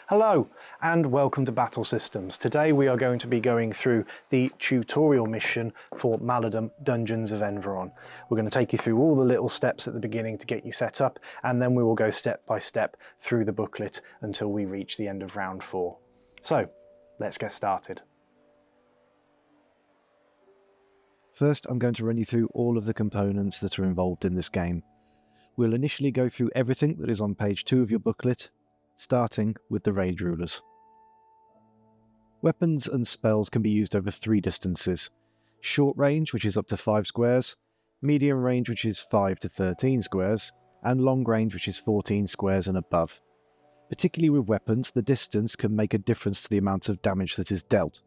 Hello and welcome to Battle Systems. Today we are going to be going through the tutorial mission for Maladum Dungeons of Enveron. We're going to take you through all the little steps at the beginning to get you set up, and then we will go step by step through the booklet until we reach the end of round 4. So let's get started. First, I'm going to run you through all of the components that are involved in this game. We'll initially go through everything that is on page 2 of your booklet, starting with the raid rulers. Weapons and spells can be used over 3 distances: short range, which is up to 5 squares, medium range, which is 5 to 13 squares, and long range, which is 14 squares and above. Particularly with weapons, the distance can make a difference to the amount of damage that is dealt.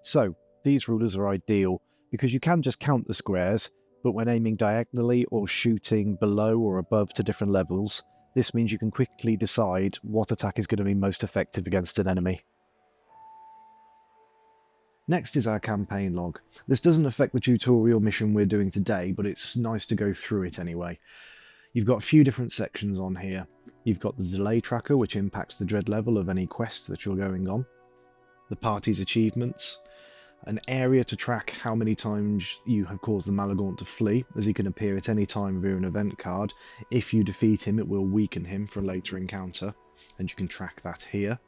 So, these rulers are ideal because you can just count the squares, but when aiming diagonally or shooting below or above to different levels, this means you can quickly decide what attack is going to be most effective against an enemy. Next is our campaign log. This doesn't affect the tutorial mission we're doing today, but it's nice to go through it anyway. You've got a few different sections on here. You've got the delay tracker, which impacts the dread level of any quest that you're going on, the party's achievements, an area to track how many times you have caused the Maladaar to flee, as he can appear at any time via an event card. If you defeat him, it will weaken him for a later encounter, and you can track that here.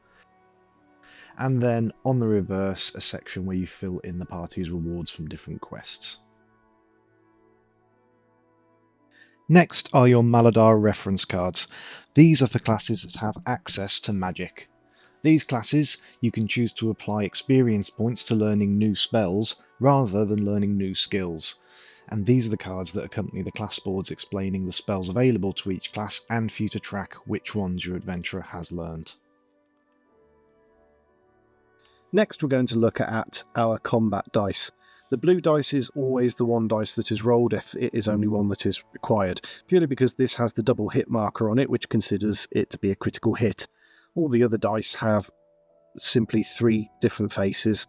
And then on the reverse, a section where you fill in the party's rewards from different quests. Next are your Maladaar reference cards. These are for classes that have access to magic. These classes, you can choose to apply experience points to learning new spells rather than learning new skills. And these are the cards that accompany the class boards explaining the spells available to each class and for you to track which ones your adventurer has learned. Next, we're going to look at our combat dice. The blue dice is always the one dice that is rolled if it is only one that is required, purely because this has the double hit marker on it, which considers it to be a critical hit. All the other dice have simply 3 different faces: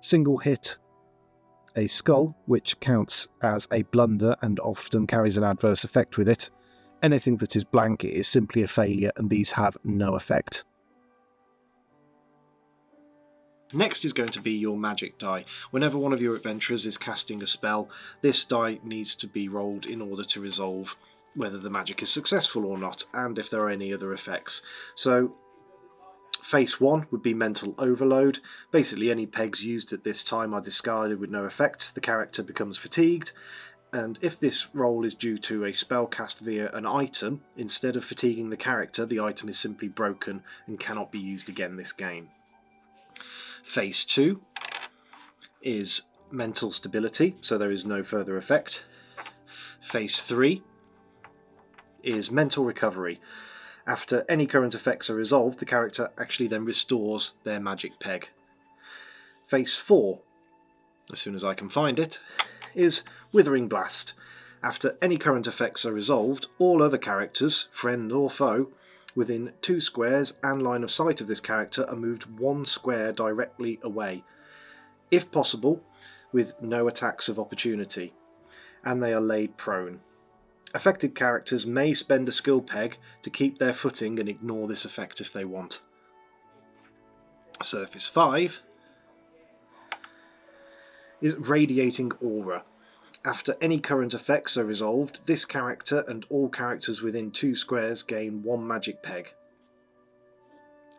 single hit, a skull, which counts as a blunder and often carries an adverse effect with it. Anything that is blank is simply a failure, and these have no effect. Next is going to be your magic die. Whenever one of your adventurers is casting a spell, this die needs to be rolled in order to resolve whether the magic is successful or not, and if there are any other effects. So Phase 1 would be mental overload. Basically, any pegs used at this time are discarded with no effect. The character becomes fatigued, and if this roll is due to a spell cast via an item, instead of fatiguing the character, the item is simply broken and cannot be used again this game. Phase 2 is mental stability, so there is no further effect. Phase 3 is mental recovery. After any current effects are resolved, the character actually then restores their magic peg. Phase 4, as soon as I can find it, is Withering Blast. After any current effects are resolved, all other characters, friend or foe, within 2 squares and line of sight of this character are moved 1 square directly away, if possible with no attacks of opportunity, and they are laid prone. Affected characters may spend a skill peg to keep their footing and ignore this effect if they want. Surface 5 is Radiating Aura. After any current effects are resolved, this character and all characters within 2 squares gain 1 magic peg,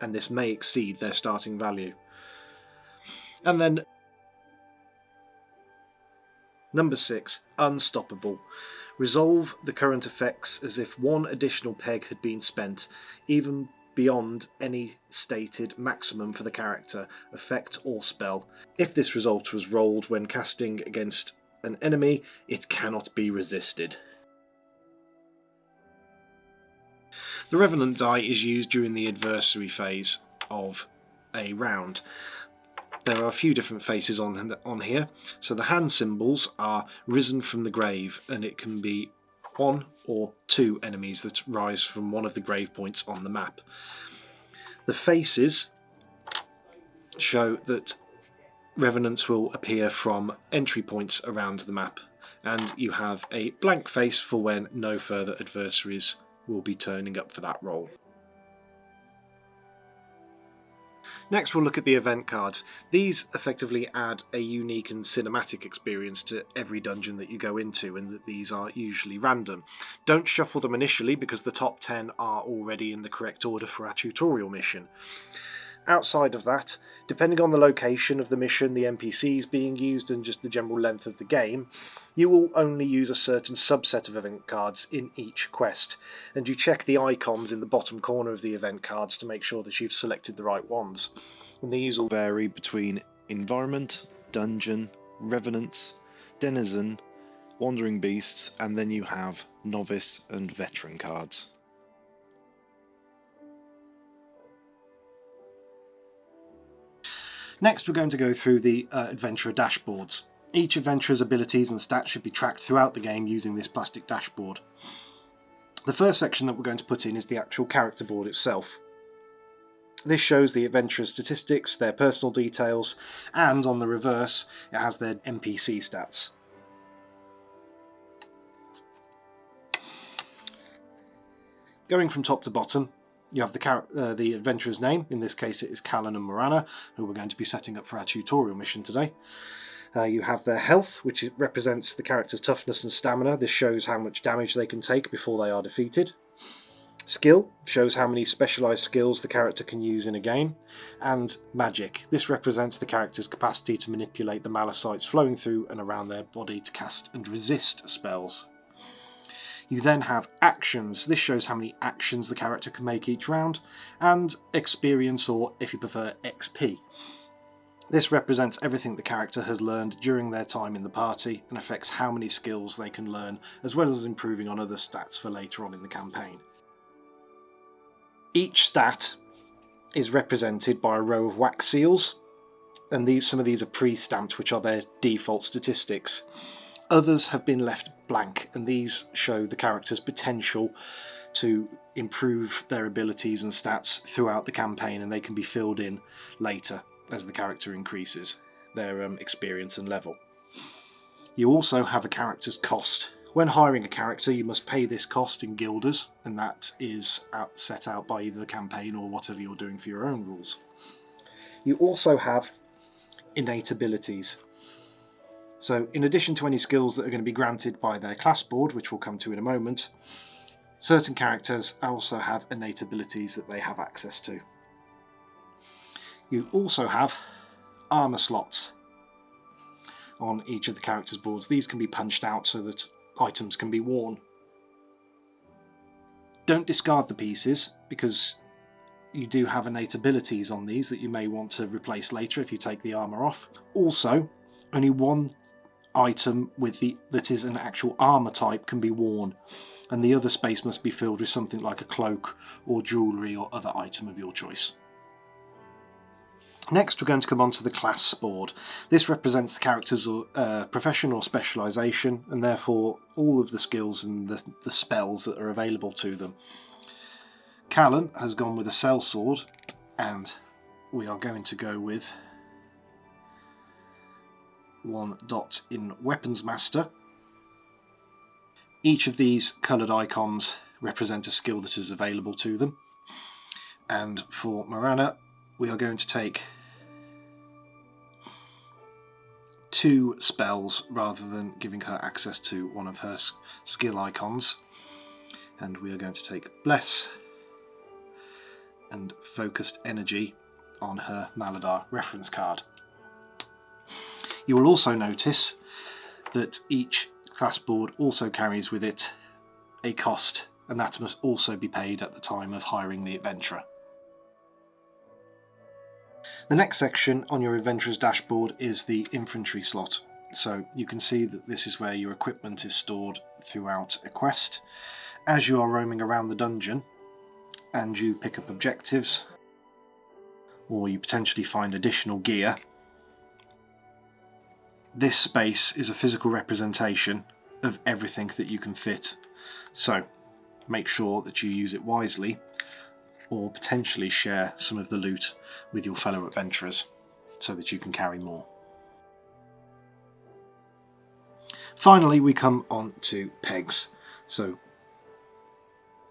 and this may exceed their starting value. And then number 6, Unstoppable. Resolve the current effects as if 1 additional peg had been spent, even beyond any stated maximum for the character, effect or spell. If this result was rolled when casting against an enemy, it cannot be resisted. The Revenant Die is used during the Adversary Phase of a round. There are a few different faces on here. So the hand symbols are risen from the grave, and it can be 1 or 2 enemies that rise from one of the grave points on the map. The faces show that revenants will appear from entry points around the map, and you have a blank face for when no further adversaries will be turning up for that role. Next we'll look at the event cards. These effectively add a unique and cinematic experience to every dungeon that you go into, and that these are usually random. Don't shuffle them initially because the top 10 are already in the correct order for our tutorial mission. Outside of that, depending on the location of the mission, the NPCs being used, and just the general length of the game, you will only use a certain subset of event cards in each quest, and you check the icons in the bottom corner of the event cards to make sure that you've selected the right ones. And these will Vary between environment, dungeon, revenants, denizen, wandering beasts, and then you have novice and veteran cards. Next we're going to go through the adventurer dashboards. Each adventurer's abilities and stats should be tracked throughout the game using this plastic dashboard. The first section that we're going to put in is the actual character board itself. This shows the adventurer's statistics, their personal details, and on the reverse it has their NPC stats. Going from top to bottom, you have the adventurer's name. In this case it is Callan and Moranna, who we're going to be setting up for our tutorial mission today. You have their health, which represents the character's toughness and stamina. This shows how much damage they can take before they are defeated. Skill shows how many specialised skills the character can use in a game. And magic. This represents the character's capacity to manipulate the malicites flowing through and around their body to cast and resist spells. You then have actions. This shows how many actions the character can make each round. And experience, or if you prefer, XP. This represents everything the character has learned during their time in the party and affects how many skills they can learn, as well as improving on other stats for later on in the campaign. Each stat is represented by a row of wax seals, and some of these are pre-stamped, which are their default statistics. Others have been left blank, and these show the character's potential to improve their abilities and stats throughout the campaign, and they can be filled in later as the character increases their experience and level. You also have a character's cost. When hiring a character, you must pay this cost in guilders, and that is set out by either the campaign or whatever you're doing for your own rules. You also have innate abilities. So in addition to any skills that are going to be granted by their class board, which we'll come to in a moment, certain characters also have innate abilities that they have access to. You also have armour slots on each of the characters' boards. These can be punched out so that items can be worn. Don't discard the pieces, because you do have innate abilities on these that you may want to replace later if you take the armour off. Also, only one item that is an actual armour type can be worn, and the other space must be filled with something like a cloak or jewellery or other item of your choice. Next we're going to come on to the class board. This represents the character's profession or specialisation, and therefore all of the skills and the spells that are available to them. Callan has gone with a sellsword, and we are going to go with one dot in Weapons Master. Each of these coloured icons represent a skill that is available to them. And for Moranna, we are going to take 2 spells rather than giving her access to one of her skill icons. And we are going to take Bless and Focused Energy on her Maladaar reference card. You will also notice that each class board also carries with it a cost, and that must also be paid at the time of hiring the adventurer. The next section on your adventurer's dashboard is the infantry slot. So you can see that this is where your equipment is stored throughout a quest. As you are roaming around the dungeon and you pick up objectives, or you potentially find additional gear, this space is a physical representation of everything that you can fit. So make sure that you use it wisely, or potentially share some of the loot with your fellow adventurers so that you can carry more. Finally, we come on to pegs. So,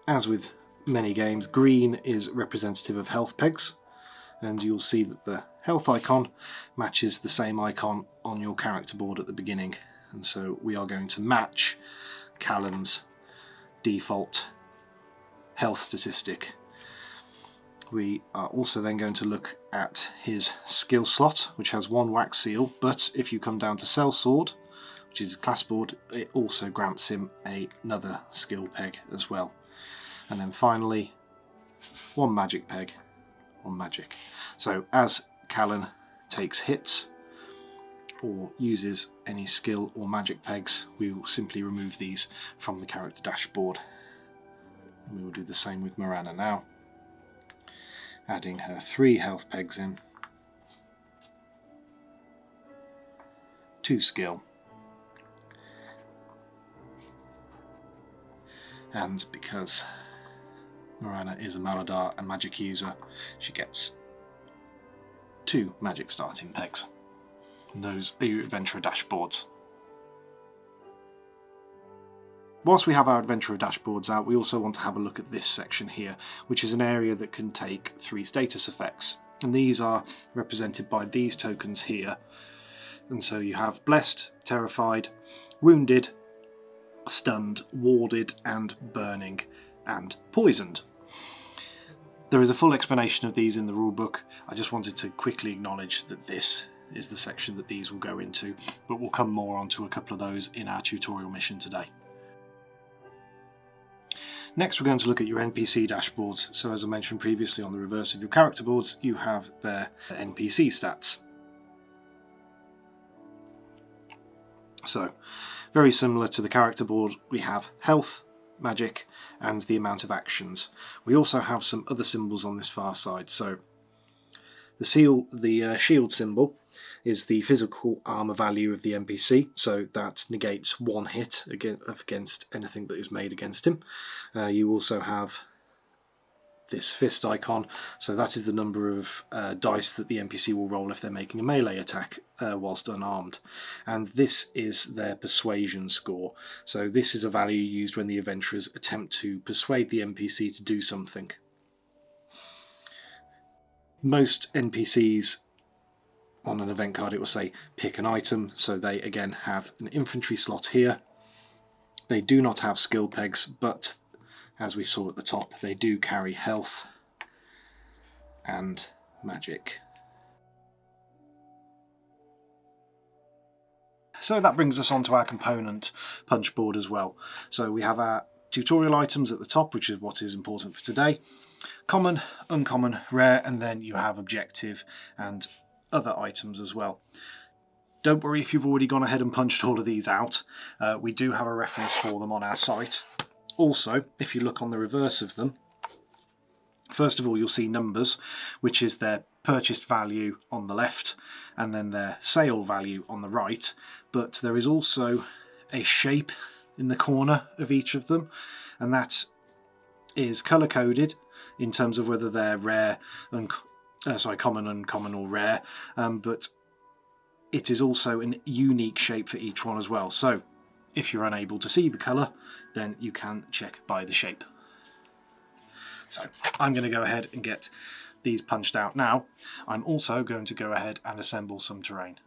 as with many games, green is representative of health pegs, and you'll see that the health icon matches the same icon on your character board at the beginning, and so we are going to match Callan's default health statistic. We are also then going to look at his skill slot, which has 1 wax seal, but if you come down to sellsword, which is a class board, it also grants him another skill peg as well. And then finally, 1 magic peg on magic. So as Callan takes hits or uses any skill or magic pegs, we will simply remove these from the character dashboard. And we will do the same with Moranna now, adding her 3 health pegs in, 2 skill, and because Moranna is a Maladaar and magic user, she gets 2 magic starting pegs. And those are your adventurer dashboards. Whilst we have our adventurer dashboards out, we also want to have a look at this section here, which is an area that can take 3 status effects, and these are represented by these tokens here. And so you have blessed, terrified, wounded, stunned, warded, and burning, and poisoned. There is a full explanation of these in the rulebook. I just wanted to quickly acknowledge that this is the section that these will go into, but we'll come more onto a couple of those in our tutorial mission today. Next we're going to look at your NPC dashboards. So as I mentioned previously, on the reverse of your character boards you have their NPC stats. So very similar to the character board, we have health, magic, and the amount of actions. We also have some other symbols on this far side. So the shield symbol is the physical armor value of the NPC, so that negates 1 hit against anything that is made against him. You also have this fist icon, so that is the number of dice that the NPC will roll if they're making a melee attack whilst unarmed. And this is their persuasion score, so this is a value used when the adventurers attempt to persuade the NPC to do something. Most NPCs on an event card, it will say pick an item, so they again have an infantry slot here. They do not have skill pegs, but as we saw at the top, they do carry health and magic. So that brings us on to our component punch board as well. So we have our tutorial items at the top, which is what is important for today. Common, uncommon, rare, and then you have objective and other items as well. Don't worry if you've already gone ahead and punched all of these out. We do have a reference for them on our site. Also, if you look on the reverse of them, first of all you'll see numbers, which is their purchased value on the left and then their sale value on the right, but there is also a shape in the corner of each of them, and that is colour coded in terms of whether they're rare, common, uncommon or rare, but it is also a unique shape for each one as well. So if you're unable to see the colour, then you can check by the shape. So I'm going to go ahead and get these punched out now. I'm also going to go ahead and assemble some terrain.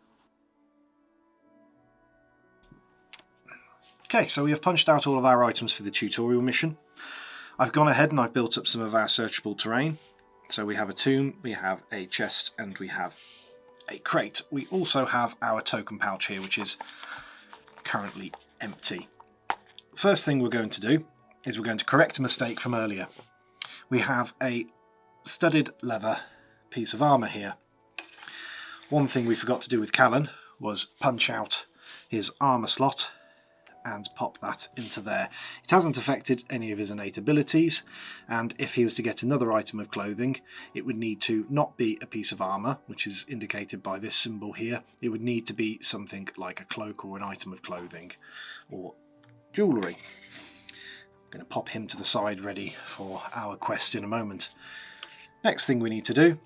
Okay, so we have punched out all of our items for the tutorial mission. I've gone ahead and I've built up some of our searchable terrain. So we have a tomb, we have a chest, and we have a crate. We also have our token pouch here, which is currently empty. First thing we're going to do is we're going to correct a mistake from earlier. We have a studded leather piece of armour here. One thing we forgot to do with Callan was punch out his armour slot and pop that into there. It hasn't affected any of his innate abilities, and if he was to get another item of clothing, it would need to not be a piece of armour, which is indicated by this symbol here. It would need to be something like a cloak or an item of clothing or jewellery. I'm going to pop him to the side ready for our quest in a moment. Next thing we need to do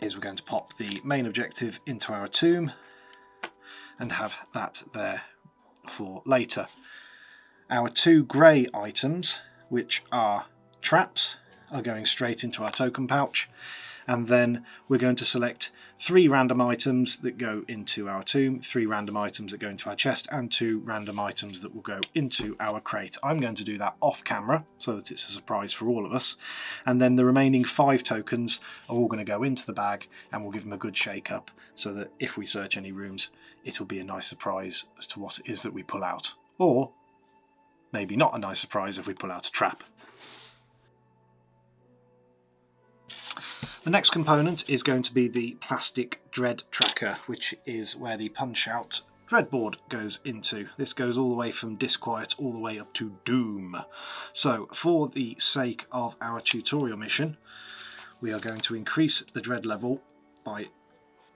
is we're going to pop the main objective into our tomb and have that there for later. Our 2 grey items, which are traps, are going straight into our token pouch, and then we're going to select 3 random items that go into our tomb, 3 random items that go into our chest, and 2 random items that will go into our crate. I'm going to do that off camera so that it's a surprise for all of us, and then the remaining 5 tokens are all going to go into the bag, and we'll give them a good shake up so that if we search any rooms, it'll be a nice surprise as to what it is that we pull out, or maybe not a nice surprise if we pull out a trap. The next component is going to be the plastic dread tracker, which is where the punch-out dreadboard goes into. This goes all the way from disquiet all the way up to doom. So for the sake of our tutorial mission, we are going to increase the dread level by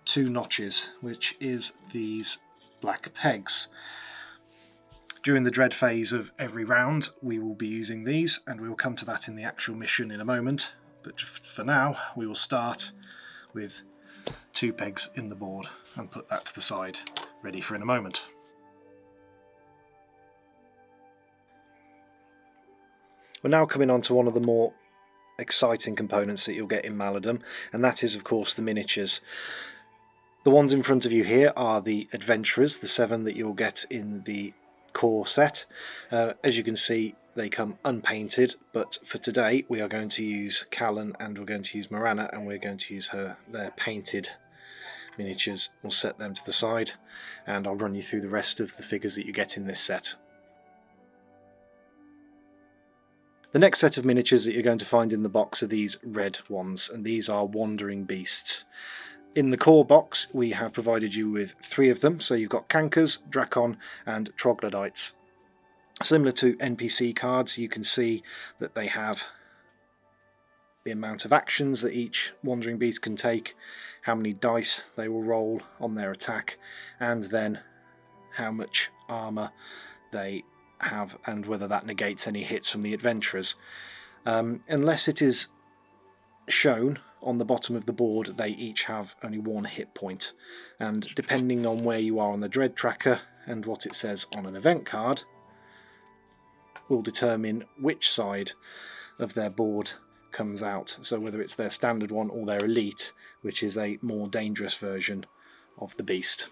2 notches, which is these black pegs. During the dread phase of every round, we will be using these, and we will come to that in the actual mission in a moment. But for now, we will start with 2 pegs in the board and put that to the side, ready for in a moment. We're now coming on to one of the more exciting components that you'll get in Maladum, and that is of course the miniatures. The ones in front of you here are the adventurers, the 7 that you'll get in the core set. As you can see, they come unpainted, but for today we are going to use Callan and we're going to use Moranna, and we're going to use their painted miniatures. We'll set them to the side and I'll run you through the rest of the figures that you get in this set. The next set of miniatures that you're going to find in the box are these red ones, and these are wandering beasts. In the core box we have provided you with 3 of them, so you've got cankers, drakon and troglodytes. Similar to NPC cards, you can see that they have the amount of actions that each wandering beast can take, how many dice they will roll on their attack, and then how much armour they have and whether that negates any hits from the adventurers. Unless it is shown on the bottom of the board, they each have only 1 hit point, and depending on where you are on the dread tracker and what it says on an event card will determine which side of their board comes out, so whether it's their standard one or their elite, which is a more dangerous version of the beast.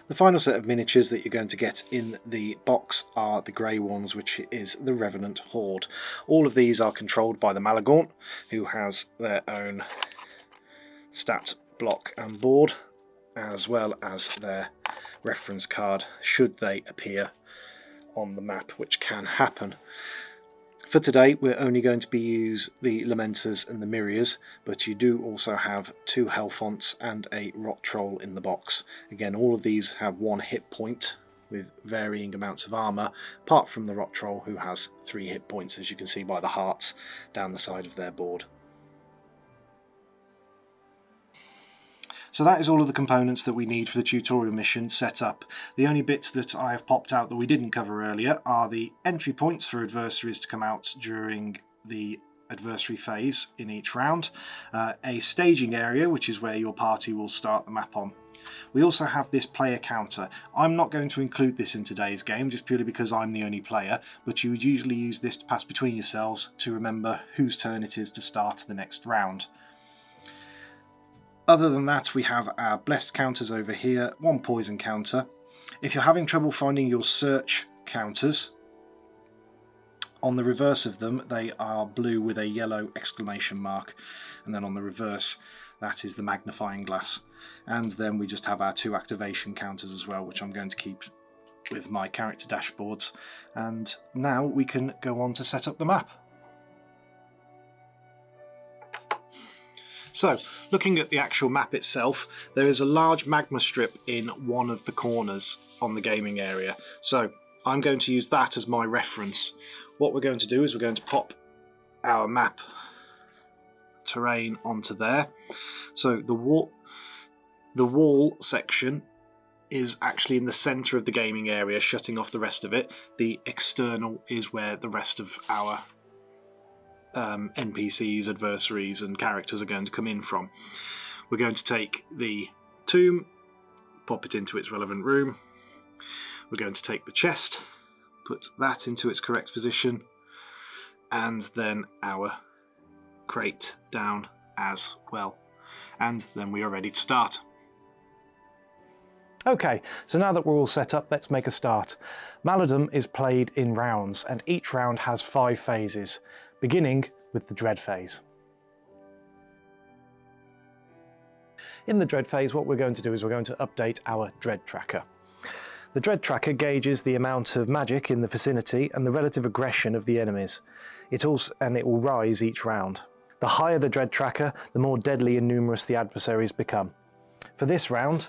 The final set of miniatures that you're going to get in the box are the grey ones, which is the Revenant Horde. All of these are controlled by the Maladaar, who has their own stat block and board, as well as their reference card should they appear on the map, which can happen. For today we're only going to use the Lamenters and the Myrias, but you do also have 2 Hellfonts and a Rot Troll in the box. Again, all of these have 1 hit point with varying amounts of armour, apart from the Rot Troll, who has 3 hit points, as you can see by the hearts down the side of their board. So that is all of the components that we need for the tutorial mission set up. The only bits that I have popped out that we didn't cover earlier are the entry points for adversaries to come out during the adversary phase in each round, a staging area, which is where your party will start the map on. We also have this player counter. I'm not going to include this in today's game just purely because I'm the only player, but you would usually use this to pass between yourselves to remember whose turn it is to start the next round. Other than that, we have our blessed counters over here, 1 poison counter. If you're having trouble finding your search counters, on the reverse of them they are blue with a yellow exclamation mark, and then on the reverse that is the magnifying glass. And then we just have our 2 activation counters as well, which I'm going to keep with my character dashboards. And now we can go on to set up the map. So, looking at the actual map itself, there is a large magma strip in one of the corners on the gaming area. So, I'm going to use that as my reference. What we're going to do is we're going to pop our map terrain onto there. So, the wall section is actually in the centre of the gaming area, shutting off the rest of it. The external is where the rest of our NPCs, adversaries and characters are going to come in from. We're going to take the tomb, pop it into its relevant room. We're going to take the chest, put that into its correct position. and then our crate down as well. And then we are ready to start. Okay, so now that we're all set up, let's make a start. Maladum is played in rounds, and each round has 5 phases, beginning with the Dread Phase. In the Dread Phase, what we're going to do is we're going to update our Dread Tracker. The Dread Tracker gauges the amount of magic in the vicinity and the relative aggression of the enemies. It will rise each round. The higher the Dread Tracker, the more deadly and numerous the adversaries become. For this round,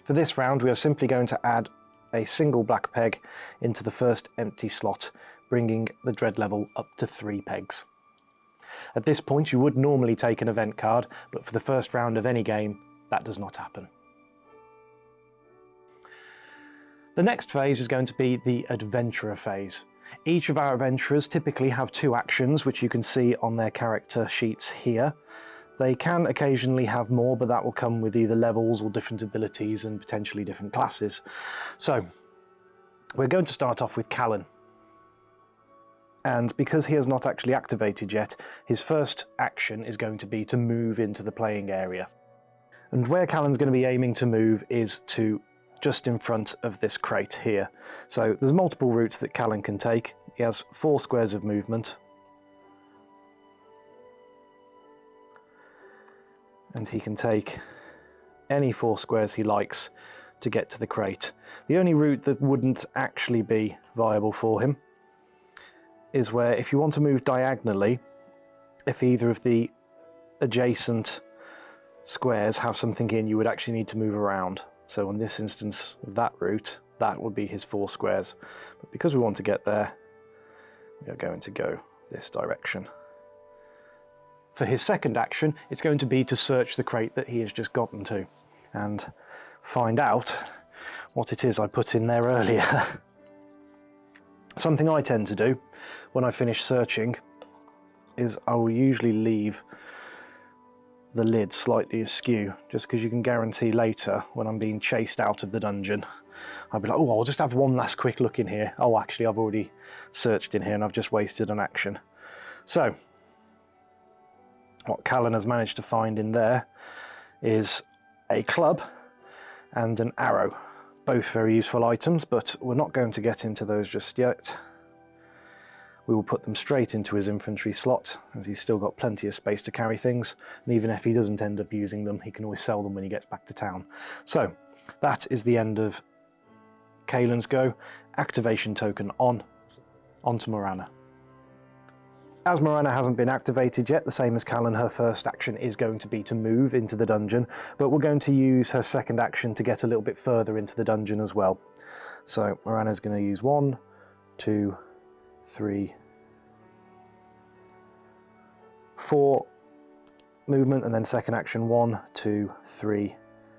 we are simply going to add a single black peg into the first empty slot, bringing the Dread level up to 3 pegs. At this point, you would normally take an event card, but for the first round of any game, that does not happen. The next phase is going to be the Adventurer Phase. Each of our adventurers typically have 2 actions, which you can see on their character sheets here. They can occasionally have more, but that will come with either levels or different abilities and potentially different classes. So, we're going to start off with Callan. And because he has not actually activated yet, his first action is going to be to move into the playing area. And where Callan's going to be aiming to move is to just in front of this crate here. So there's multiple routes that Callan can take. He has 4 squares of movement. And he can take any 4 squares he likes to get to the crate. The only route that wouldn't actually be viable for him is where, if you want to move diagonally, if either of the adjacent squares have something in, you would actually need to move around. So in this instance of that route, that would be his 4 squares. But because we want to get there, we are going to go this direction. For his second action, it's going to be to search the crate that he has just gotten to and find out what it is I put in there earlier. Something I tend to do when I finish searching is I will usually leave the lid slightly askew, just because you can guarantee later when I'm being chased out of the dungeon, I'll be like, oh, I'll just have one last quick look in here. Oh, actually, I've already searched in here and I've just wasted an action. So, what Callan has managed to find in there is a club and an arrow. Both very useful items, but we're not going to get into those just yet. We will put them straight into his infantry slot, as he's still got plenty of space to carry things, and even if he doesn't end up using them, he can always sell them when he gets back to town. So, that is the end of Callan's go. Activation token on to Moranna. As Moranna hasn't been activated yet, the same as Callan, her first action is going to be to move into the dungeon, but we're going to use her second action to get a little bit further into the dungeon as well. So Moranna's going to use 1, 2, 3, 4 movement, and then second action 1, 2, 3,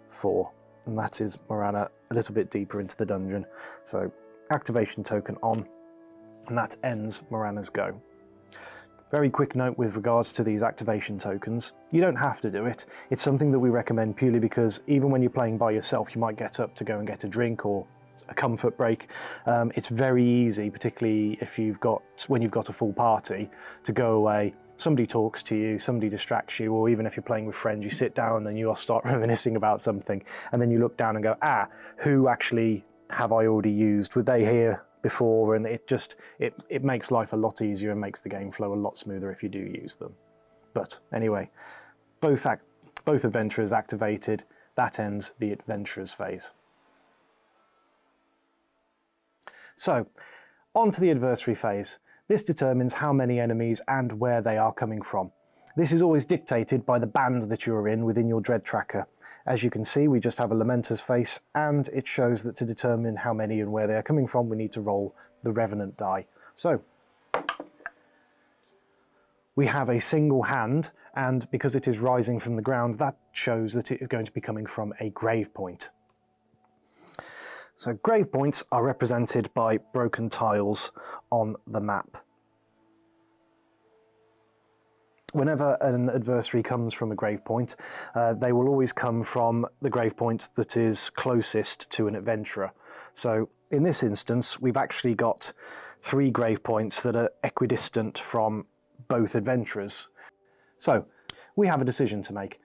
4. And that is Moranna a little bit deeper into the dungeon. So activation token on, and that ends Moranna's go. Very quick note with regards to these activation tokens. You don't have to do it. It's something that we recommend purely because even when you're playing by yourself, you might get up to go and get a drink or a comfort break. It's very easy, particularly if when you've got a full party, to go away. Somebody talks to you, somebody distracts you, or even if you're playing with friends, you sit down and you all start reminiscing about something, and then you look down and go, who actually have I already used? Were they here before? And it makes life a lot easier and makes the game flow a lot smoother if you do use them. But anyway, both adventurers activated. That ends the Adventurers Phase. So, on to the Adversary Phase. This determines how many enemies and where they are coming from. This is always dictated by the band that you're in within your Dread Tracker. As you can see, we just have a Lamenter's face, and it shows that to determine how many and where they are coming from, we need to roll the Revenant Die. So, we have a single hand, and because it is rising from the ground, that shows that it is going to be coming from a grave point. So grave points are represented by broken tiles on the map. Whenever an adversary comes from a grave point, they will always come from the grave point that is closest to an adventurer. So in this instance, we've actually got 3 grave points that are equidistant from both adventurers. So, we have a decision to make.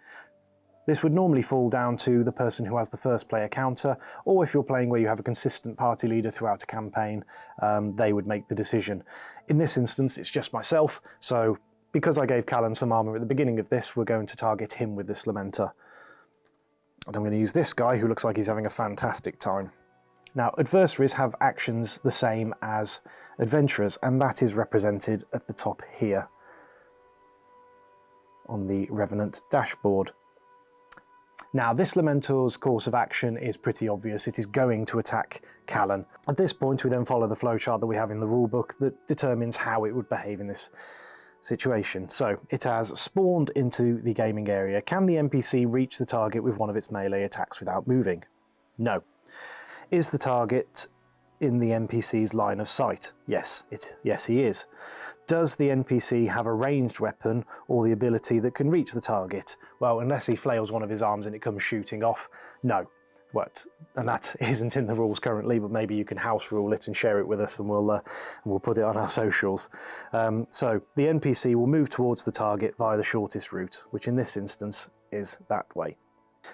This would normally fall down to the person who has the first player counter, or if you're playing where you have a consistent party leader throughout a campaign, they would make the decision. In this instance, it's just myself, so because I gave Callan some armour at the beginning of this, we're going to target him with this Lamenter. And I'm going to use this guy who looks like he's having a fantastic time. Now, adversaries have actions the same as adventurers, and that is represented at the top here on the Revenant dashboard. Now, this Lamentor's course of action is pretty obvious. It is going to attack Callan. At this point, we then follow the flowchart that we have in the rulebook that determines how it would behave in this situation. So, it has spawned into the gaming area. Can the NPC reach the target with one of its melee attacks without moving? No. Is the target in the NPC's line of sight? Yes, he is. Does the NPC have a ranged weapon or the ability that can reach the target? Well, unless he flails one of his arms and it comes shooting off, no. And that isn't in the rules currently, but maybe you can house rule it and share it with us, and we'll put it on our socials. So the NPC will move towards the target via the shortest route, which in this instance is that way.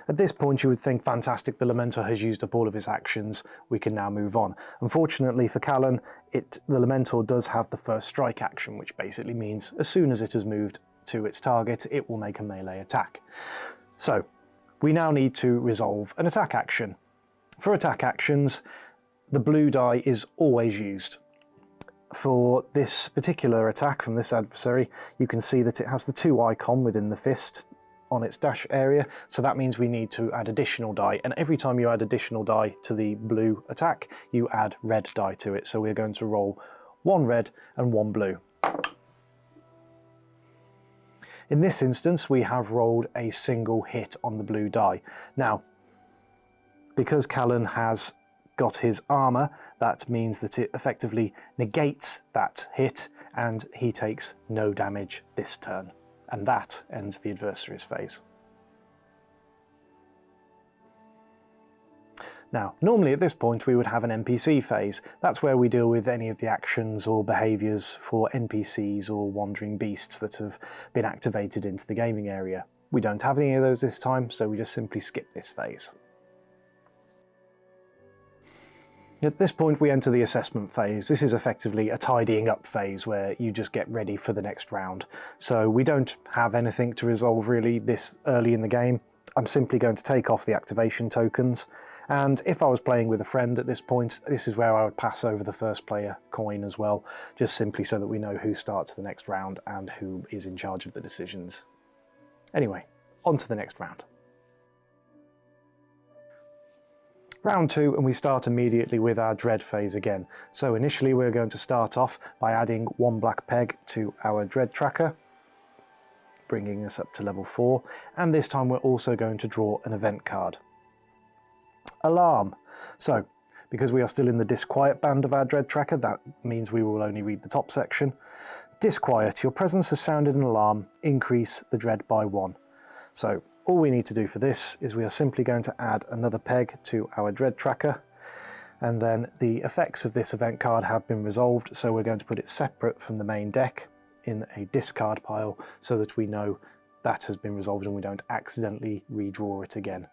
At this point you would think, fantastic, the Lamentor has used up all of his actions, we can now move on. Unfortunately for Callan, the Lamentor does have the first strike action, which basically means as soon as it has moved to its target, it will make a melee attack. So, we now need to resolve an attack action. For attack actions, the blue die is always used. For this particular attack from this adversary, you can see that it has the 2 icon within the fist on its dash area, so that means we need to add additional die, and every time you add additional die to the blue attack, you add red die to it, so we're going to roll 1 red and 1 blue. In this instance, we have rolled a single hit on the blue die. Now, because Callan has got his armour, that means that it effectively negates that hit, and he takes no damage this turn. And that ends the Adversary's phase. Now, normally at this point we would have an NPC phase. That's where we deal with any of the actions or behaviours for NPCs or wandering beasts that have been activated into the gaming area. We don't have any of those this time, so we just simply skip this phase. At this point we enter the assessment phase. This is effectively a tidying up phase where you just get ready for the next round. So we don't have anything to resolve really this early in the game. I'm simply going to take off the activation tokens, and if I was playing with a friend at this point, this is where I would pass over the first player coin as well, just simply so that we know who starts the next round and who is in charge of the decisions. Anyway, on to the next round. Round 2, and we start immediately with our dread phase again. So initially we're going to start off by adding 1 black peg to our dread tracker, bringing us up to level 4, and this time we're also going to draw an event card. Alarm. So, because we are still in the disquiet band of our dread tracker, that means we will only read the top section. Disquiet. Your presence has sounded an alarm. Increase the dread by 1. So, all we need to do for this is we are simply going to add another peg to our dread tracker, and then the effects of this event card have been resolved, so we're going to put it separate from the main deck in a discard pile so that we know that has been resolved and we don't accidentally redraw it again.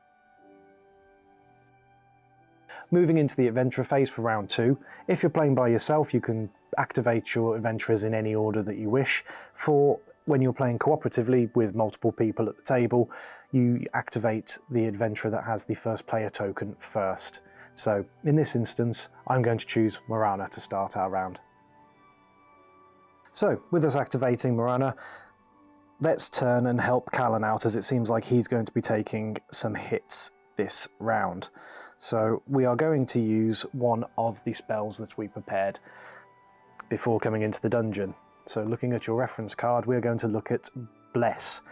Moving into the adventurer phase for round 2, if you're playing by yourself you can activate your adventurers in any order that you wish. For when you're playing cooperatively with multiple people at the table, you activate the adventurer that has the first player token first. So in this instance, I'm going to choose Moranna to start our round. So with us activating Moranna, let's turn and help Callan out, as it seems like he's going to be taking some hits this round. So we are going to use one of the spells that we prepared before coming into the dungeon. So looking at your reference card, we're going to look at Bless.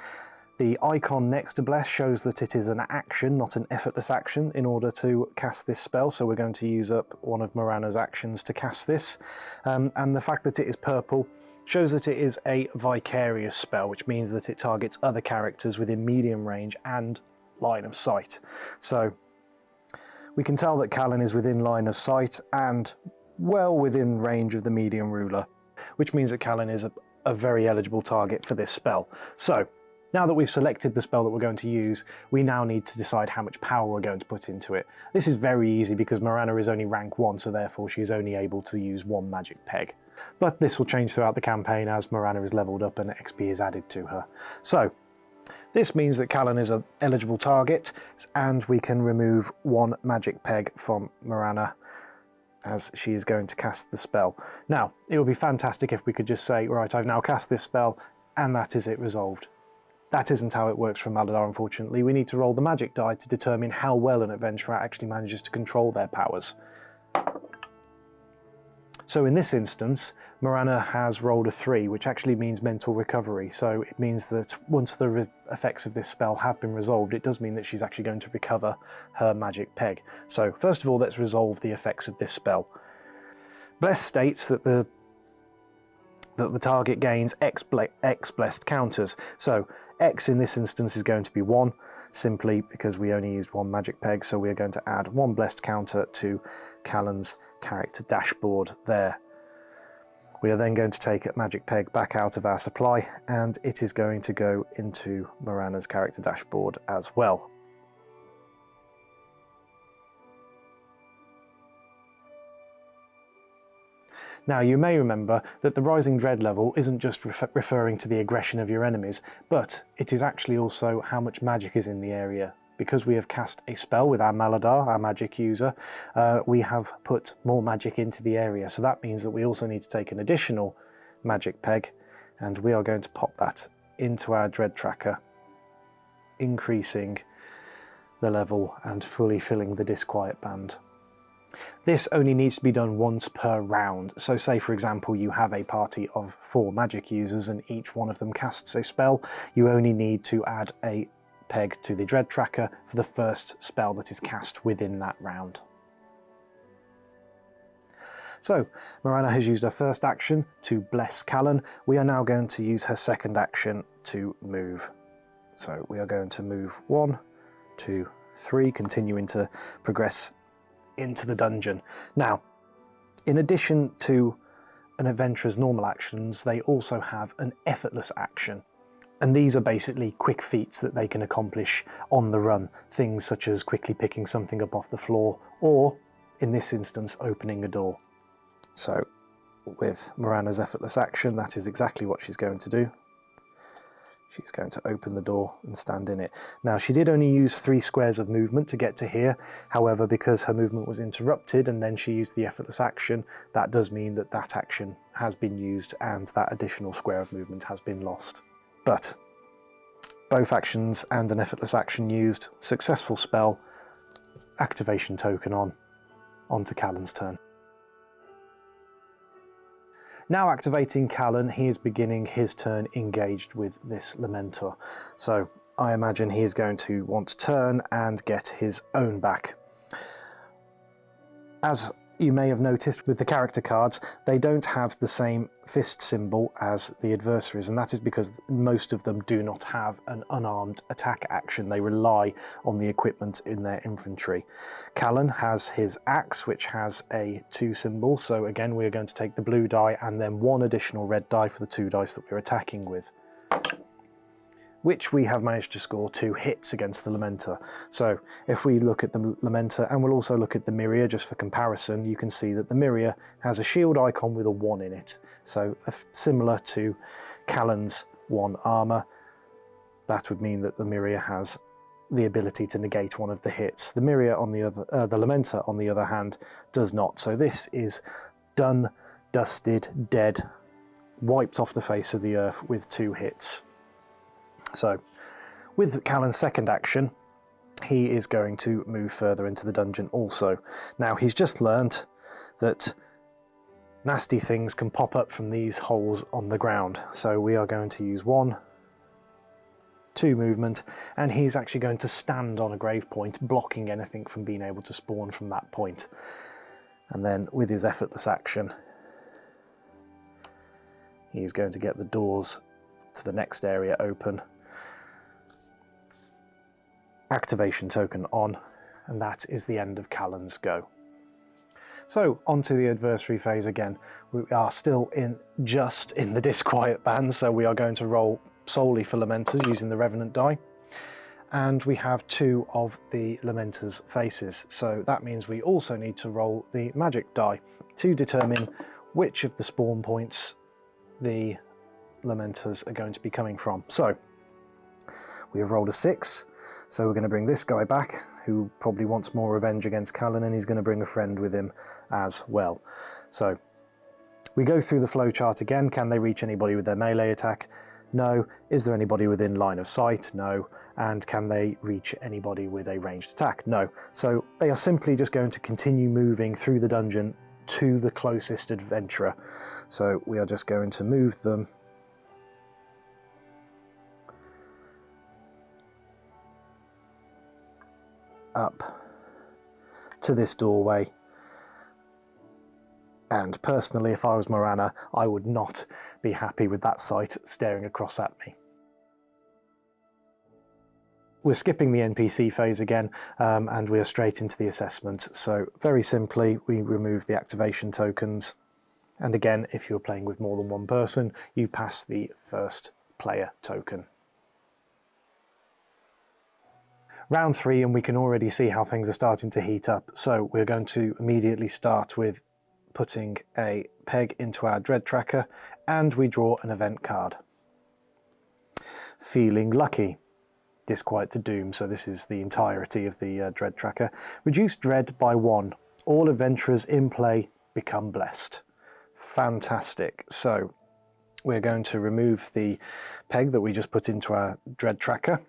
The icon next to Bless shows that it is an action, not an effortless action, in order to cast this spell, so we're going to use up one of Moranna's actions to cast this. And the fact that it is purple shows that it is a vicarious spell, which means that it targets other characters within medium range and line of sight. So We can tell that Callan is within line of sight and well within range of the medium ruler, which means that Callan is a very eligible target for this spell. So, now that we've selected the spell that we're going to use, we now need to decide how much power we're going to put into it. This is very easy because Moranna is only rank 1, so therefore she's only able to use 1 magic peg. But this will change throughout the campaign as Moranna is leveled up and XP is added to her. So, this means that Callan is an eligible target, and we can remove 1 magic peg from Moranna as she is going to cast the spell. Now, it would be fantastic if we could just say, right, I've now cast this spell, and that is it resolved. That isn't how it works from Maladaar, unfortunately. We need to roll the magic die to determine how well an adventurer actually manages to control their powers. So in this instance, Moranna has rolled a 3, which actually means mental recovery. So it means that once the effects of this spell have been resolved, it does mean that she's actually going to recover her magic peg. So first of all, let's resolve the effects of this spell. Bless states that the target gains X blessed counters. So X in this instance is going to be 1, simply because we only used 1 magic peg, so we are going to add 1 blessed counter to Callan's character dashboard there. We are then going to take a magic peg back out of our supply, and it is going to go into Moranna's character dashboard as well. Now, you may remember that the Rising Dread level isn't just referring to the aggression of your enemies, but it is actually also how much magic is in the area. Because we have cast a spell with our Maladaar, our magic user, we have put more magic into the area. So that means that we also need to take an additional magic peg, and we are going to pop that into our Dread tracker, increasing the level and fully filling the disquiet band. This only needs to be done once per round. So say, for example, you have a party of 4 magic users and each one of them casts a spell. You only need to add a peg to the Dread tracker for the first spell that is cast within that round. So, Moranna has used her first action to bless Callan. We are now going to use her second action to move. So we are going to move 1, 2, 3, continuing to progress into the dungeon. Now, in addition to an adventurer's normal actions, they also have an effortless action. And these are basically quick feats that they can accomplish on the run. Things such as quickly picking something up off the floor, or, in this instance, opening a door. So, with Moranna's effortless action, that is exactly what she's going to do. She's going to open the door and stand in it. Now, she did only use 3 squares of movement to get to here. However, because her movement was interrupted and then she used the effortless action, that does mean that that action has been used and that additional square of movement has been lost. But both actions and an effortless action used, successful spell, activation token on to Callan's turn. Now activating Callan, he is beginning his turn engaged with this Lamentor. So I imagine he is going to want to turn and get his own back. As you may have noticed with the character cards, they don't have the same fist symbol as the adversaries, and that is because most of them do not have an unarmed attack action. They rely on the equipment in their infantry. Callan has his axe, which has a 2 symbol, so again we are going to take the blue die and then 1 additional red die for the 2 dice that we're attacking with, which we have managed to score 2 hits against the Lamentor. So if we look at the Lamentor, and we'll also look at the Myria just for comparison, you can see that the Myria has a shield icon with a 1 in it. So similar to Callan's 1 armour, that would mean that the Myria has the ability to negate one of the hits. The Myria on the other, the Lamentor on the other hand, does not. So this is done, dusted, dead, wiped off the face of the earth with 2 hits. So, with Callan's second action, he is going to move further into the dungeon also. Now, he's just learnt that nasty things can pop up from these holes on the ground. So we are going to use 1, 2 movement, and he's actually going to stand on a grave point, blocking anything from being able to spawn from that point. And then, with his effortless action, he's going to get the doors to the next area open. Activation token on, and that is the end of Callan's go. So onto the adversary phase again. We are still just in the disquiet band, so we are going to roll solely for Lamenters using the Revenant Die. And we have 2 of the Lamenters' faces, so that means we also need to roll the magic die to determine which of the spawn points the Lamenters are going to be coming from. So we have rolled a 6, so we're going to bring this guy back, who probably wants more revenge against Callan, and he's going to bring a friend with him as well. So we go through the flowchart again. Can they reach anybody with their melee attack? No. Is there anybody within line of sight? No. And can they reach anybody with a ranged attack? No. So they are simply just going to continue moving through the dungeon to the closest adventurer. So we are just going to move them up to this doorway. And personally, if I was Moranna, I would not be happy with that sight staring across at me. We're skipping the NPC phase again, and we're straight into the assessment. So very simply, we remove the activation tokens. And again, if you're playing with more than one person, you pass the first player token. Round 3, and we can already see how things are starting to heat up. So we're going to immediately start with putting a peg into our dread tracker, and we draw an event card. Feeling lucky. Disquiet to doom, so this is the entirety of the dread tracker. Reduce dread by 1. All adventurers in play become blessed. Fantastic. So we're going to remove the peg that we just put into our dread tracker.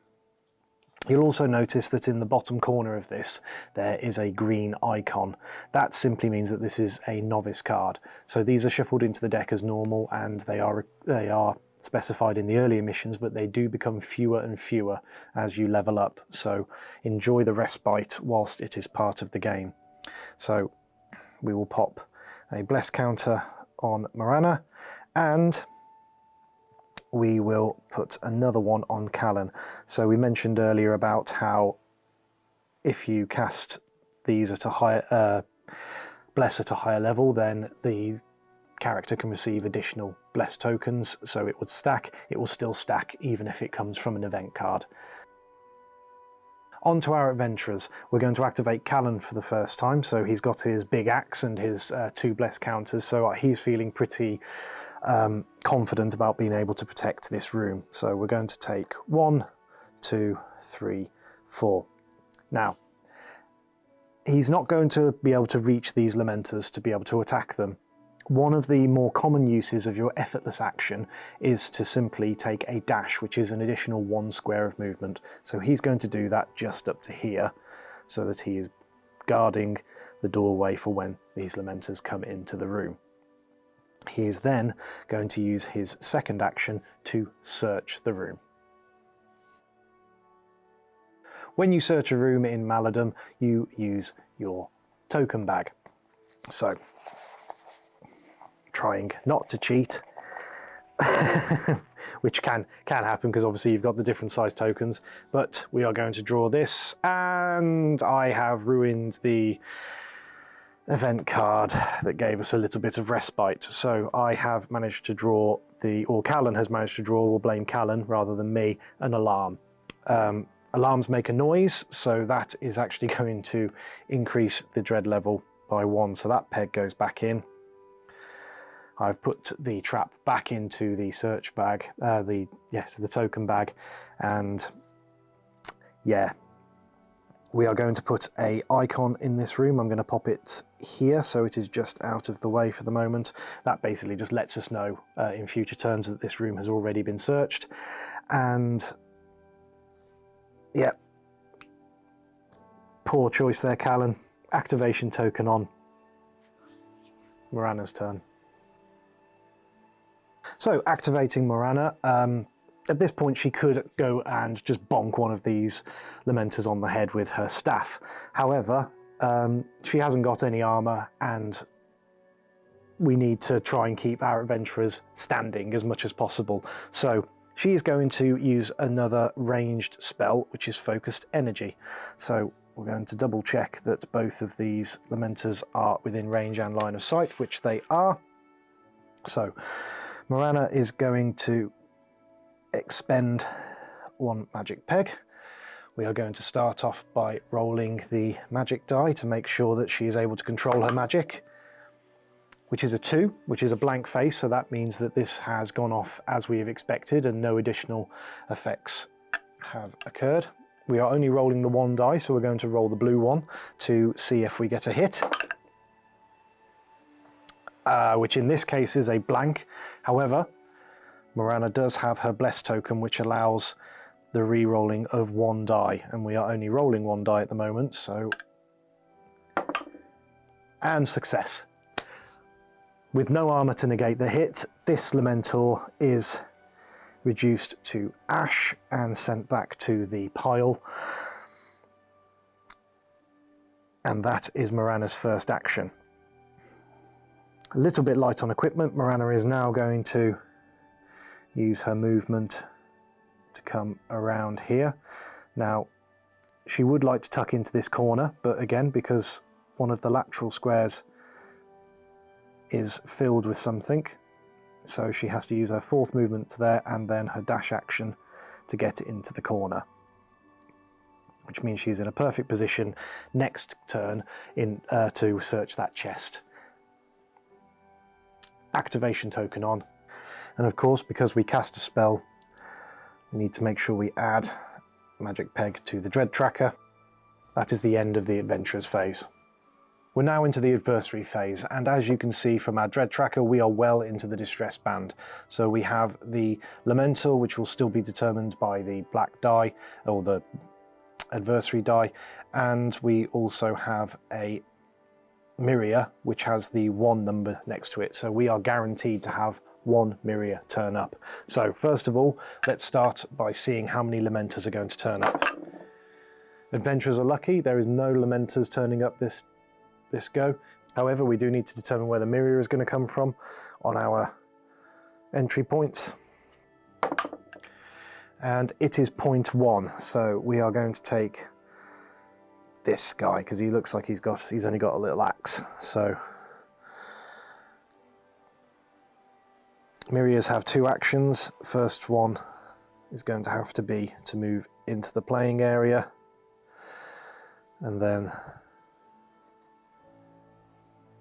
You'll also notice that in the bottom corner of this there is a green icon. That simply means that this is a novice card. So these are shuffled into the deck as normal, and they are specified in the earlier missions, but they do become fewer and fewer as you level up. So enjoy the respite whilst it is part of the game. So we will pop a bless counter on Moranna, and we will put another one on Callan. So we mentioned earlier about how if you cast these at a higher bless at a higher level, then the character can receive additional bless tokens, so it would stack. It will still stack even if it comes from an event card. On to our adventurers. We're going to activate Callan for the first time, so he's got his big axe and his 2 bless counters, so he's feeling pretty confident about being able to protect this room. So we're going to take 1, 2, 3, 4. Now, he's not going to be able to reach these Lamenters to be able to attack them. One of the more common uses of your effortless action is to simply take a dash, which is an additional 1 square of movement. So he's going to do that just up to here, so that he is guarding the doorway for when these Lamenters come into the room. He is then going to use his second action to search the room. When you search a room in Maladum, you use your token bag. So, trying not to cheat, which can happen because obviously you've got the different size tokens, but we are going to draw this, and I have ruined the event card that gave us a little bit of respite. So I have managed to draw or Callan has managed to draw, we'll blame Callan rather than me, an alarm. Alarms make a noise, so that is actually going to increase the dread level by 1, so that peg goes back in. I've put the trap back into the search bag, the token bag, and yeah, we are going to put an icon in this room. I'm going to pop it here so it is just out of the way for the moment. That basically just lets us know in future turns that this room has already been searched. And yeah, poor choice there, Callan. Activation token on. Moranna's turn. So activating Moranna, at this point she could go and just bonk one of these Lamenters on the head with her staff. However, she hasn't got any armour, and we need to try and keep our adventurers standing as much as possible. So she is going to use another ranged spell, which is Focused Energy. So we're going to double check that both of these Lamenters are within range and line of sight, which they are. So Moranna is going to expend 1 magic peg. We are going to start off by rolling the magic die to make sure that she is able to control her magic, which is a 2, which is a blank face, so that means that this has gone off as we have expected and no additional effects have occurred. We are only rolling the 1 die, so we're going to roll the blue one to see if we get a hit, which in this case is a blank. However, Moranna does have her bless token, which allows the re-rolling of 1 die, and we are only rolling 1 die at the moment, so... and success. With no armour to negate the hit, this Lamentor is reduced to ash and sent back to the pile. And that is Moranna's first action. A little bit light on equipment, Moranna is now going to use her movement to come around here. Now, she would like to tuck into this corner, but again, because one of the lateral squares is filled with something, so she has to use her 4th movement there and then her dash action to get it into the corner, which means she's in a perfect position next turn to search that chest. Activation token on, and of course, because we cast a spell, we need to make sure we add magic peg to the dread tracker. That is the end of the adventurer's phase. We're now into the adversary phase, and as you can see from our dread tracker, we are well into the distress band. So we have the Lamentor, which will still be determined by the black die, or the adversary die, and we also have a Myria, which has the 1 number next to it. So we are guaranteed to have 1 Myria turn up. So first of all, let's start by seeing how many Lamenters are going to turn up. Adventurers are lucky, there is no Lamenters turning up this go. However, we do need to determine where the Myria is going to come from on our entry points. And it is point 1, so we are going to take this guy because he looks like he's only got a little axe. So Myrias have 2 actions. First one is going to have to be to move into the playing area, and then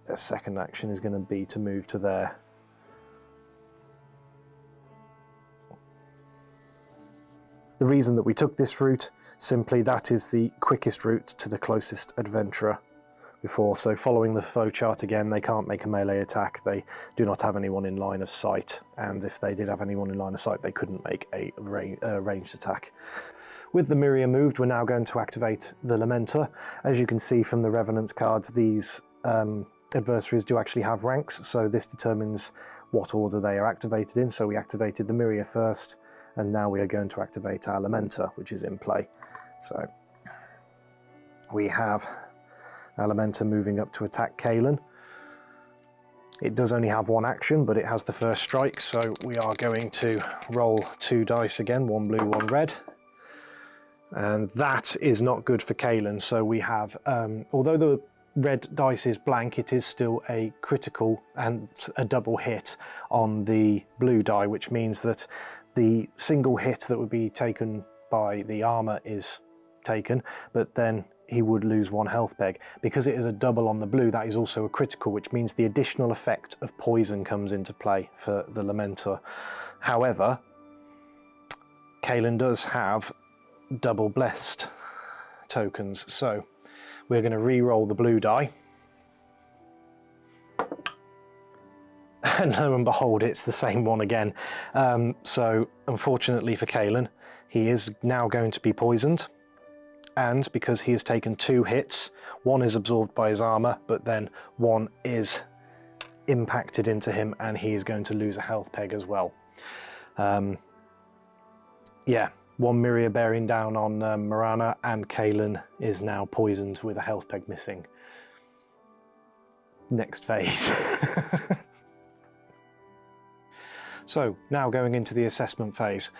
their second action is going to be to move to there. The reason that we took this route, simply that is the quickest route to the closest adventurer before. So following the foe chart again, they can't make a melee attack, they do not have anyone in line of sight, and if they did have anyone in line of sight, they couldn't make a ranged attack. With the Myria moved, we're now going to activate the Lamenter. As you can see from the Revenant's cards, these adversaries do actually have ranks, so this determines what order they are activated in. So we activated the Myria first, and now we are going to activate our Lamenter, which is in play. So we have our Lamenter moving up to attack Callan. It does only have 1 action, but it has the first strike, so we are going to roll 2 dice again, 1 blue, 1 red. And that is not good for Callan, so we have, although the red dice is blank, it is still a critical and a double hit on the blue die, which means that the single hit that would be taken by the armor is taken, but then he would lose 1 health peg. Because it is a double on the blue, that is also a critical, which means the additional effect of poison comes into play for the Lamentor. However, Callan does have double blessed tokens, so we're going to re-roll the blue die. And lo and behold, it's the same one again. So unfortunately for Callan, he is now going to be poisoned. And because he has taken 2 hits, 1 is absorbed by his armor, but then 1 is impacted into him, and he is going to lose a health peg as well. Yeah, 1 Myria bearing down on Moranna, and Callan is now poisoned with a health peg missing. Next phase. So now going into the assessment phase.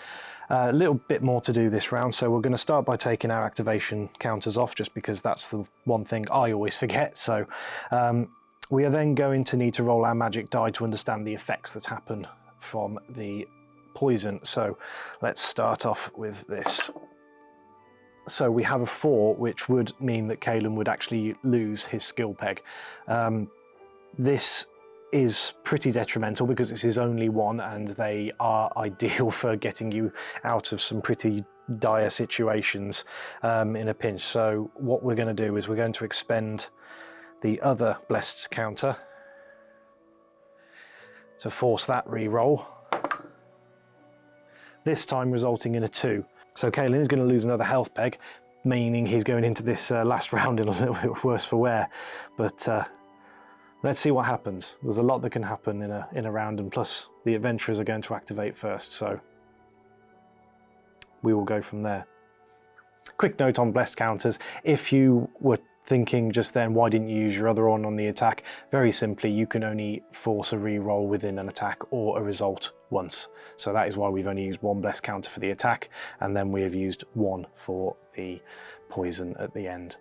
A little bit more to do this round, so we're going to start by taking our activation counters off, just because that's the one thing I always forget. So we are then going to need to roll our magic die to understand the effects that happen from the poison. So let's start off with this. So we have a 4, which would mean that Callan would actually lose his skill peg. This is pretty detrimental because it's his only one, and they are ideal for getting you out of some pretty dire situations in a pinch. So what we're going to do is we're going to expend the other blessed counter to force that re-roll, this time resulting in a 2. So Callan is going to lose another health peg, meaning he's going into this last round in a little bit worse for wear. But let's see what happens. There's a lot that can happen in a round, and plus the adventurers are going to activate first, so we will go from there. Quick note on blessed counters: if you were thinking just then, why didn't you use your other one on the attack? Very simply, you can only force a re-roll within an attack or a result once. So that is why we've only used 1 blessed counter for the attack, and then we have used 1 for the poison at the end.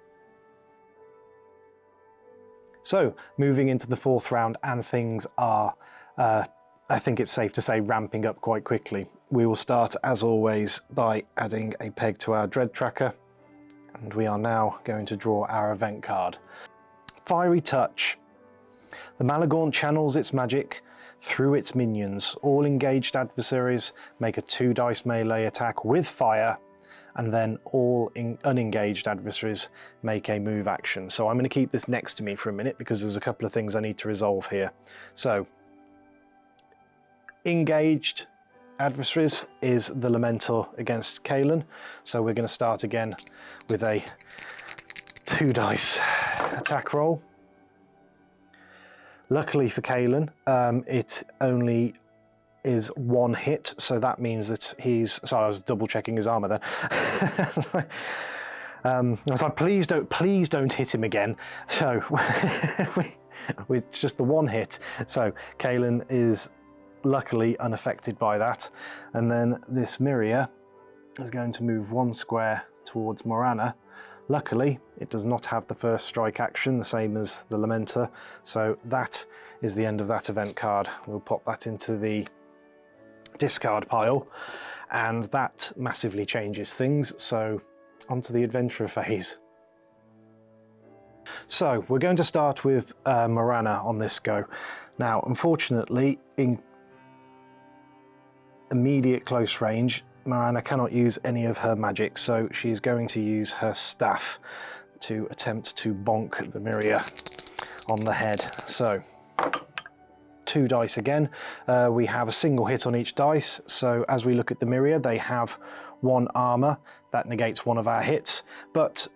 So moving into the 4th round, and things are, I think it's safe to say, ramping up quite quickly. We will start, as always, by adding a peg to our dread tracker. And we are now going to draw our event card. Fiery Touch. The Maladaar channels its magic through its minions. All engaged adversaries make a 2 dice melee attack with fire, and then all unengaged adversaries make a move action. So I'm going to keep this next to me for a minute because there's a couple of things I need to resolve here. So, engaged adversaries is the Lamentor against Callan. So we're going to start again with a 2 dice attack roll. Luckily for Callan, it only is 1 hit, so that means that he's... Sorry, I was double checking his armor then. I was like, please don't hit him again. So with just the 1 hit, so Callan is luckily unaffected by that. And then this Miria is going to move 1 square towards Moranna. Luckily, it does not have the first strike action, the same as the Lamenter, so that is the end of that event card. We'll pop that into the discard pile, and that massively changes things. So onto the Adventurer phase. So we're going to start with Moranna on this go. Now, unfortunately, in immediate close range, Moranna cannot use any of her magic, so she's going to use her staff to attempt to bonk the Miria on the head. So 2 dice again. We have a single hit on each dice, so as we look at the Miria, they have 1 armor. That negates 1 of our hits, but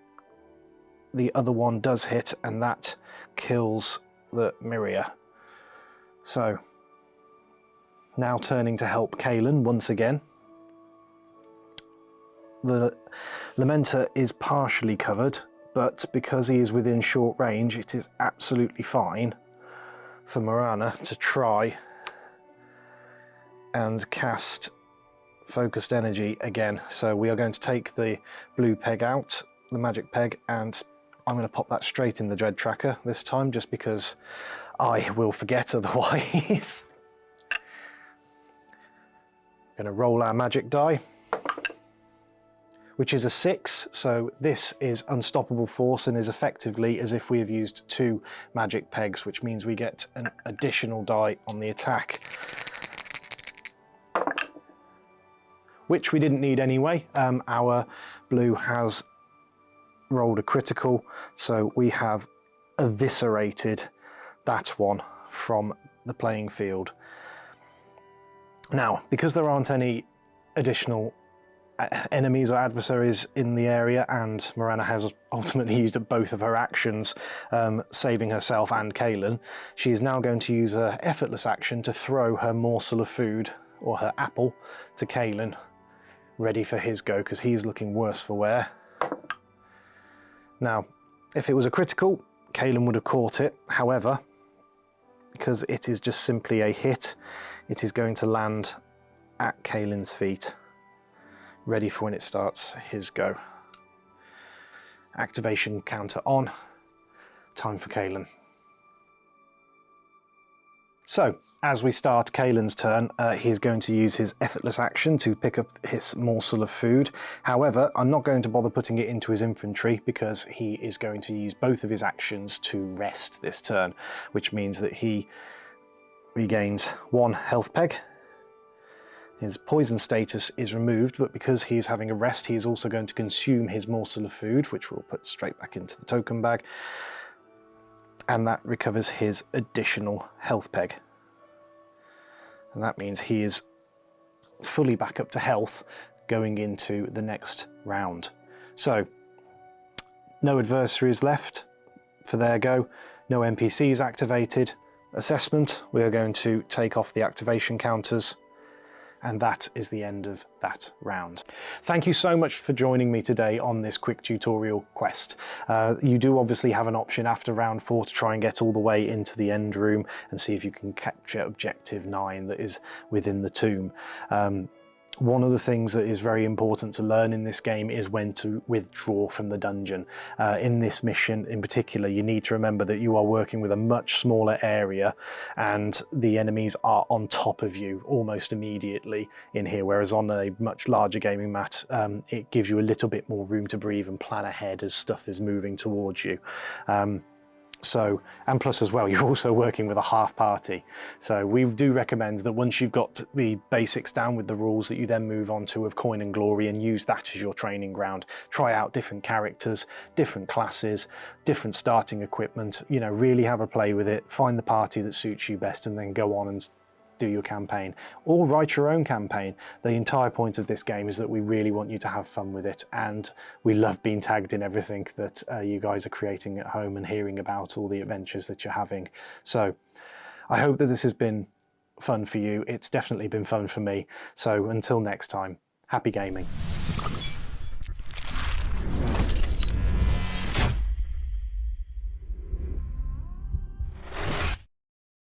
the other one does hit, and that kills the Miria. So now turning to help Callan once again. The Lamenter is partially covered, but because he is within short range, it is absolutely fine for Moranna to try and cast Focused Energy again. So we are going to take the blue peg out, the magic peg, and I'm going to pop that straight in the dread tracker this time, just because I will forget otherwise. Going to roll our magic die, which is a 6, so this is unstoppable force and is effectively as if we have used 2 magic pegs, which means we get an additional die on the attack, which we didn't need anyway. Our blue has rolled a critical, so we have eviscerated that one from the playing field. Now, because there aren't any additional enemies or adversaries in the area, and Moranna has ultimately used both of her actions, saving herself and Callan, she is now going to use her effortless action to throw her morsel of food, or her apple, to Callan, ready for his go, because he's looking worse for wear. Now, if it was a critical, Callan would have caught it. However, because it is just simply a hit, it is going to land at Callan's feet. ready for when it starts his go. Activation counter on. Time for Callan. So, as we start Callan's turn, he's going to use his effortless action to pick up his morsel of food. However, I'm not going to bother putting it into his infantry because he is going to use both of his actions to rest this turn, which means that he regains 1 health peg. His poison status is removed, but because he is having a rest, he is also going to consume his morsel of food, which we'll put straight back into the token bag. And that recovers his additional health peg. And that means he is fully back up to health going into the next round. So, no adversaries left for their go, no NPCs activated. Assessment, we are going to take off the activation counters. And that is the end of that round. Thank you so much for joining me today on this quick tutorial quest. You do obviously have an option after round 4 to try and get all the way into the end room and see if you can capture objective 9 that is within the tomb. One of the things that is very important to learn in this game is when to withdraw from the dungeon. In this mission in particular, you need to remember that you are working with a much smaller area and the enemies are on top of you almost immediately in here, whereas on a much larger gaming mat, it gives you a little bit more room to breathe and plan ahead as stuff is moving towards you. So, and plus as well, you're also working with a half party. So we do recommend that once you've got the basics down with the rules, that you then move on to of Coin and Glory and use that as your training ground. Try out different characters, different classes, different starting equipment, you know, really have a play with it, find the party that suits you best and then go on and do your campaign, or write your own campaign. The entire point of this game is that we really want you to have fun with it, and we love being tagged in everything that you guys are creating at home and hearing about all the adventures that you're having. So I hope that this has been fun for you. It's definitely been fun for me. So until next time, happy gaming.